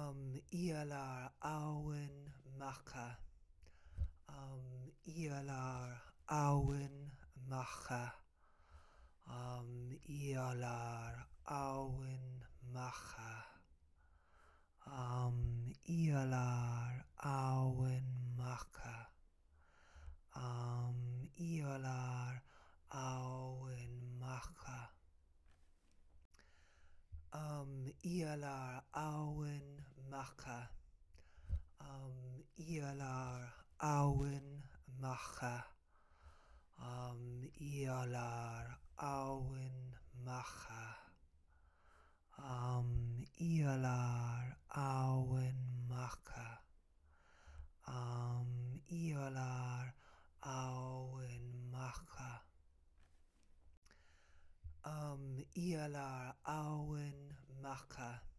Ialar Awen Macha. Ialar Awen Macha. Ialar Awen Macha. Ialar Awen Macha. Ialar Awen Macha. Ialar Awen Macha. Ialar Awen Macha. Ialar Awen Macha. Ialar Awen Macha. Ialar Awen Macha. Ialar Awen Macha.